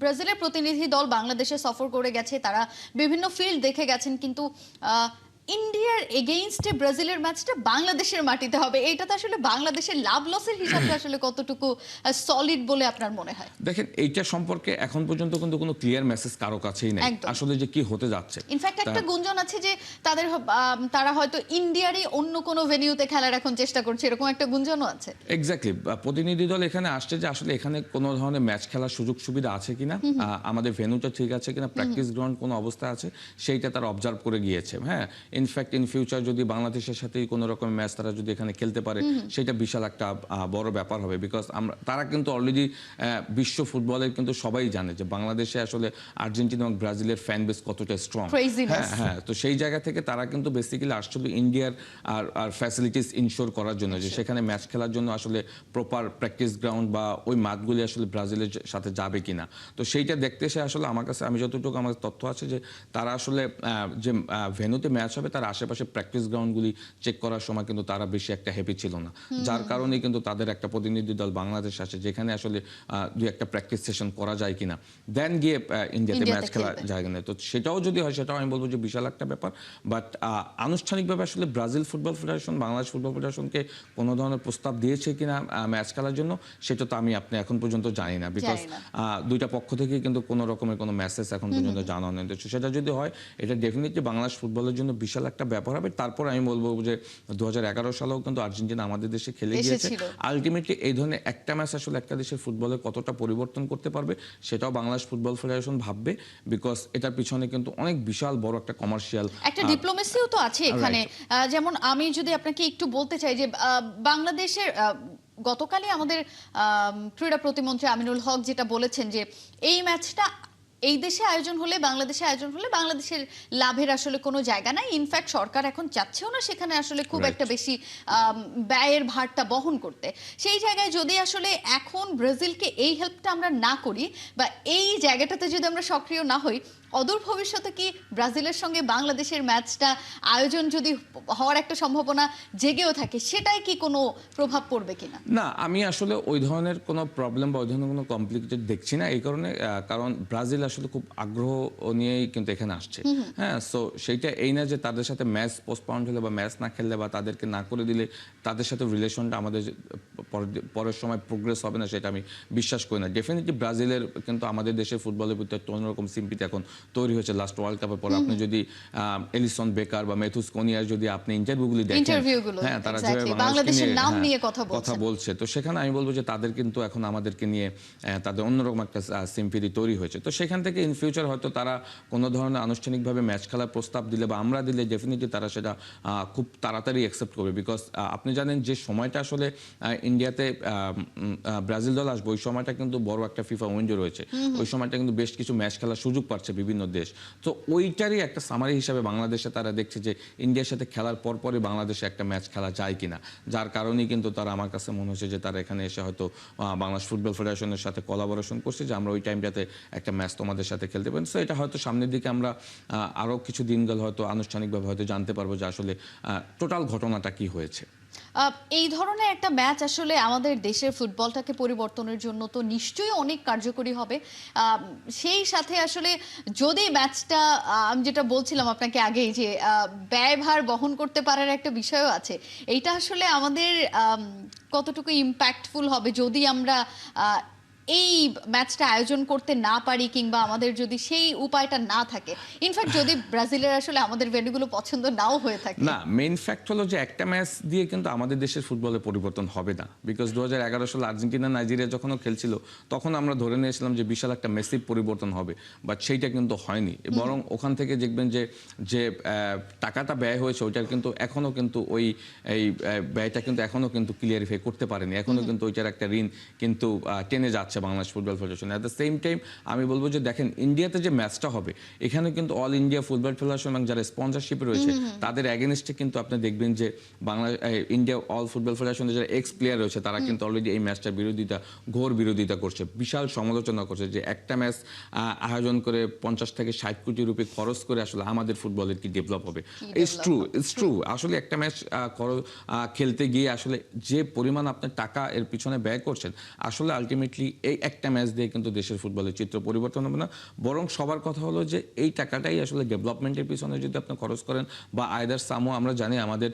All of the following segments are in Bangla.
ব্রাজিলের প্রতিনিধি দল বাংলাদেশে সফর করে গেছে, তারা বিভিন্ন ফিল্ড দেখে গেছেন, কিন্তু ইন্ডিয়ার এগেইনস্টে ব্রাজিলের ম্যাচটা বাংলাদেশের মাটিতে হবে। এটা তো আসলে বাংলাদেশের লাভ লসের হিসাবটা আসলে কতটুকু সলিড বলে আপনার মনে হয়? দেখেন, এইটা সম্পর্কে এখন পর্যন্ত কিন্তু কোনো ক্লিয়ার মেসেজ কারো কাছেই নাই আসলে যে কি হতে যাচ্ছে। ইনফ্যাক্ট একটা গুঞ্জন আছে যে তারা হয়তো ইন্ডিয়ারই অন্য কোনো ভেন্যুতে খেলার এখন চেষ্টা করছে, এরকম একটা গুঞ্জনও আছে। এক্স্যাক্টলি, প্রতিনিধি দল এখানে আসছে যে আসলে এখানে কোনো ধরনের ম্যাচ খেলার সুযোগ সুবিধা আছে কিনা, আমাদের ভেন্যুটা ঠিক আছে কিনা, প্র্যাকটিস গ্রাউন্ড কোনো অবস্থা আছে, সেইটা তারা অবজার্ভ করে গিয়েছে। হ্যাঁ, ইনফ্যাক্ট ইন ফিউচার যদি বাংলাদেশের সাথে কোনো রকম ম্যাচ তারা যদি এখানে খেলতে পারে, সেটা বিশাল একটা বড় ব্যাপার হবে। বিকজ তারা কিন্তু অলরেডি বিশ্ব ফুটবলের কিন্তু সবাই জানে যে বাংলাদেশে আসলে আর্জেন্টিনা এবং ব্রাজিলের ফ্যান বেস কতটা স্ট্রং। হ্যাঁ, তো সেই জায়গা থেকে তারা কিন্তু বেসিক্যালি আসছিল ইন্ডিয়ার আর ফ্যাসিলিটিস ইনশোর করার জন্য, যে সেখানে ম্যাচ খেলার জন্য আসলে প্রপার প্র্যাকটিস গ্রাউন্ড বা ওই মাঠগুলি আসলে ব্রাজিলের সাথে যাবে কিনা। তো সেইটা দেখতে এসে আসলে আমার কাছে, আমি যতটুকু আমার তথ্য আছে যে তারা আসলে যে ভেন্যুতে ম্যাচ হবে তার আশেপাশে প্র্যাকটিস গ্রাউন্ডগুলি চেক করার সময় কিন্তু তারা বেশি একটা হ্যাপি ছিল না, যার কারণে কিন্তু তাদের একটা প্রতিনিধি দল বাংলাদেশ আসে যেখানে আসলে দুই একটা প্র্যাকটিস সেশন করা যায় কিনা, দেন গিয়ে ইন্ডিয়াতে ম্যাচ খেলা যায় কিনা। তো সেটাও যদি হয়, সেটাও আমি বলবো যে বিশাল একটা ব্যাপার। বাট আনুষ্ঠানিকভাবে আসলে Brazil football federation Bangladesh football ফেডারেশনকে কোনো ধরনের প্রস্তাব দিয়েছে কিনা ম্যাচ খেলার জন্য, সেটা তো আমি আপনি এখন পর্যন্ত জানি না। বিকজ দুইটা পক্ষ থেকে কিন্তু কোনো রকমের কোনো মেসেজ এখন পর্যন্ত জানানো নেই। সেটা যদি হয়, এটা ডেফিনেটলি বাংলাদেশ ফুটবলের জন্য বিশাল একটা ব্যাপার হবে। তারপর আমি বলবো যে 2011 সালেও কিন্তু আর্জেন্টিনা আমাদের দেশে খেলে গিয়েছে। আলটিমেটলি এই ধরনের একটা ম্যাচ আসলে একটা দেশের ফুটবলে কতটা পরিবর্তন করতে পারবে, সেটাও বাংলাদেশ ফুটবল ফেডারেশন ভাববে। বিকজ এটার পিছনে কিন্তু অনেক বিশাল বড় একটা কমার্শিয়াল একটা ডিপ্লোমেসিও তো আছে এখানে। যেমন আমি যদি আপনাকে একটু বলতে চাই যে বাংলাদেশের গতকালই আমাদের ক্রীড়া প্রতিমন্ত্রী আমিনুল হক যেটা বলেছেন যে এই ম্যাচটা এই দেশে আয়োজন হলে, বাংলাদেশে আয়োজন হলে বাংলাদেশের লাভের আসলে কোনো জায়গা নাই। ইনফ্যাক্ট সরকার এখন চাচ্ছেও না সেখানে আসলে খুব একটা বেশি ব্যয়ের ভারটা বহন করতে। সেই জায়গায় যদি আসলে এখন ব্রাজিলকে এই হেল্পটা আমরা না করি বা এই জায়গাটাতে যদি আমরা সক্রিয় না হই, অদূর ভবিষ্যতে কি ব্রাজিলের সঙ্গে বাংলাদেশের ম্যাচটা আয়োজন যদি হওয়ার একটা সম্ভাবনা জেগেও থাকে, সেটাই কি কোনো প্রভাব পড়বে কিনা? না, আমি আসলে ওই ধরনের কোনো প্রবলেম বা ওই ধরনের কোনো কমপ্লিকেটেড দেখছি না। এই কারণে, কারণ ব্রাজিল আসলে খুব আগ্রহ নিয়েই কিন্তু এখানে আসছে। হ্যাঁ, সো সেইটা এই না যে তাদের সাথে ম্যাচ পোস্টপন্ড হলে বা ম্যাচ না খেললে বা তাদেরকে না করে দিলে তাদের সাথে রিলেশনটা আমাদের পরের সময় প্রোগ্রেস হবে না, সেটা আমি বিশ্বাস করি না। ডেফিনেটলি ব্রাজিলের কিন্তু আমাদের দেশের ফুটবলের প্রতি একটা অন্যরকম সিম্পিতি এখন তৈরি হয়েছে লাস্ট ওয়ার্ল্ড কাপের পর। আপনি যদি এলিসন বেকার বা মেথুস কোনিয়ার যদি আপনি ইন্টারভিউগুলি দেখেন, হ্যাঁ, তারা যেভাবে বাংলাদেশের নাম নিয়ে কথা বলছে, তো সেখানে আমি বলবো যে তাদের কিন্তু এখন আমাদেরকে নিয়ে তাদের অন্যরকম একটা সিম্পিতি তৈরি হয়েছে। তো সেখান থেকে ইন ফিউচার হয়তো তারা কোনো ধরনের আনুষ্ঠানিকভাবে ম্যাচ খেলার প্রস্তাব দিলে বা আমরা দিলে ডেফিনেটলি তারা সেটা খুব তাড়াতাড়ি অ্যাকসেপ্ট করবে। বিকজ আপনি জানেন যে সময়টা আসলে ইন্ডিয়াতে ব্রাজিল দল আসবে, ওই সময়টা কিন্তু বড় একটা ফিফা উইন্ডো রয়েছে। ওই সময়টা কিন্তু বেশ কিছু ম্যাচ খেলার সুযোগ পাচ্ছে বিভিন্ন দেশ। তো ওইটারই একটা সামারি হিসাবে বাংলাদেশে তারা দেখছে যে ইন্ডিয়ার সাথে খেলার পরপরই বাংলাদেশে একটা ম্যাচ খেলা যায় কিনা, যার কারণেই কিন্তু তারা, আমার কাছে মনে হচ্ছে যে তারা এখানে এসে হয়তো বাংলাদেশ ফুটবল ফেডারেশনের সাথে কোলাবোরেশন করছে যে আমরা ওই টাইমটাতে একটা ম্যাচ তোমাদের সাথে খেলতে পারি। সো এটা হয়তো সামনের দিকে আমরা আরও কিছু দিন গেলে হয়তো আনুষ্ঠানিকভাবে হয়তো জানতে পারবো যে আসলে টোটাল ঘটনাটা কি হয়েছে। এই ধরনের একটা ম্যাচ আসলে আমাদের দেশের ফুটবলটাকে পরিবর্তনের জন্য তো নিশ্চয়ই অনেক কার্যকরী হবে। সেই সাথে আসলে যদি ম্যাচটা, আমি যেটা বলছিলাম আপনাকে আগেই, যে ব্যয়ভার বহন করতে পারার একটা বিষয়ও আছে, এইটা আসলে আমাদের কতটুকু ইম্প্যাক্টফুল হবে যদি আমরা এই ম্যাচটা আয়োজন করতে না পারি, কিংবা আমাদের যদি সেই উপায়টা না থাকে। ইনফ্যাক্ট যদি ব্রাজিলের আসলে আমাদের ভেন্যুগুলো পছন্দ নাও হয়ে থাকে। না, মেইন ফ্যাক্ট হলো যে একটা ম্যাচ দিয়ে কিন্তু আমাদের দেশের ফুটবলে পরিবর্তন হবে না। বিকজ 2011 সালে আর্জেন্টিনা নাইজেরিয়া যখনও খেলছিল তখন আমরা ধরে নিয়েছিলাম যে বিশাল একটা মেসিভ পরিবর্তন হবে, বাট সেইটা কিন্তু হয়নি। বরং ওখান থেকে দেখবেন যে টাকাটা ব্যয় হয়েছে ওইটার কিন্তু এখনও কিন্তু এই ব্যয়টা কিন্তু এখনও কিন্তু ক্লিয়ারিফাই করতে পারেনি। এখনও কিন্তু ওইটার একটা ঋণ কিন্তু টেনে যাচ্ছে Bangladesh football federation. At the same time আমি বলবো যে দেখেন, ইন্ডিয়াতে যে ম্যাচটা হবে এখানে কিন্তু অল ইন্ডিয়া ফুটবল ফেডারেশন এবং যারা স্পন্সরশিপে রয়েছে তাদের এগেনস্টে কিন্তু আপনি দেখবেন যে ইন্ডিয়া অল ফুটবল ফেডারেশনের যারা এক্স প্লেয়ার রয়েছে তারা কিন্তু অলরেডি এই ম্যাচটার ঘোর বিরোধিতা করছে, বিশাল সমালোচনা করছে যে একটা ম্যাচ আয়োজন করে 50 থেকে 60 কোটি রুপি খরচ করে আসলে আমাদের ফুটবলের কি ডেভেলপ হবে। ইটস ট্রু আসলে একটা ম্যাচ খেলতে গিয়ে আসলে যে পরিমাণ আপনার টাকা এর পিছনে ব্যয় করছেন, আসলে আলটিমেটলি এই একটা ম্যাচ দিয়ে কিন্তু দেশের ফুটবলের চিত্র পরিবর্তন হবে না, বরং সবার কথা হলো যে এই টাকাটাই আসলে ডেভেলপমেন্টের পিছনে যদি আপনি খরচ করেন বা আইদার সামো, আমরা জানি আমাদের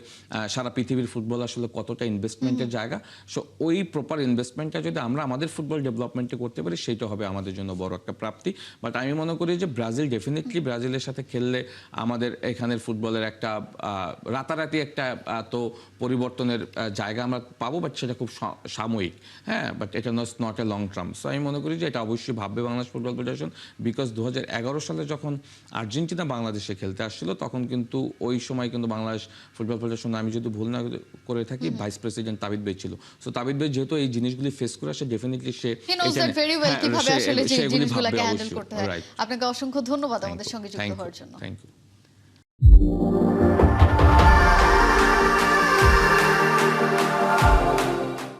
সারা পৃথিবীর ফুটবল আসলে কতটা ইনভেস্টমেন্টের জায়গা, সো ওই প্রপার ইনভেস্টমেন্টটা যদি আমরা আমাদের ফুটবল ডেভেলপমেন্টে করতে পারি সেইটা হবে আমাদের জন্য বড় একটা প্রাপ্তি। বাট আমি মনে করি যে ব্রাজিল ডেফিনেটলি, ব্রাজিলের সাথে খেললে আমাদের এখানের ফুটবলের একটা রাতারাতি একটা তো পরিবর্তনের জায়গা আমরা পাবো, বাট সেটা খুব সাময়িক, হ্যাঁ, বাট এটা not a long term. So আমি মনে করি যে এটা অবশ্যই ভাববে বাংলাদেশ ফুটবল ফেডারেশন, বিকজ 2011 সালে যখন আর্জেন্টিনা বাংলাদেশে খেলতে আসছিল তখন কিন্তু ওই সময় কিন্তু বাংলাদেশ ফুটবল ফেডারেশন, আমি যদি ভুল না করে থাকি, ভাইস প্রেসিডেন্ট তাবিদ ভাই ছিল। সো তাবিদ ভাই যেহেতু এই জিনিসগুলি ফেস করে আসে, ডেফিনেটলি সে কিভাবে আসলে যে সেগুলি জিনিসগুলোকে ভাববে হ্যান্ডেল অবশ্যই। করতে হয়। রাইট, আপনাকে অসংখ্য ধন্যবাদ আমাদের সঙ্গে যুক্ত থ্যাংক হওয়ার জন্য। ইউ।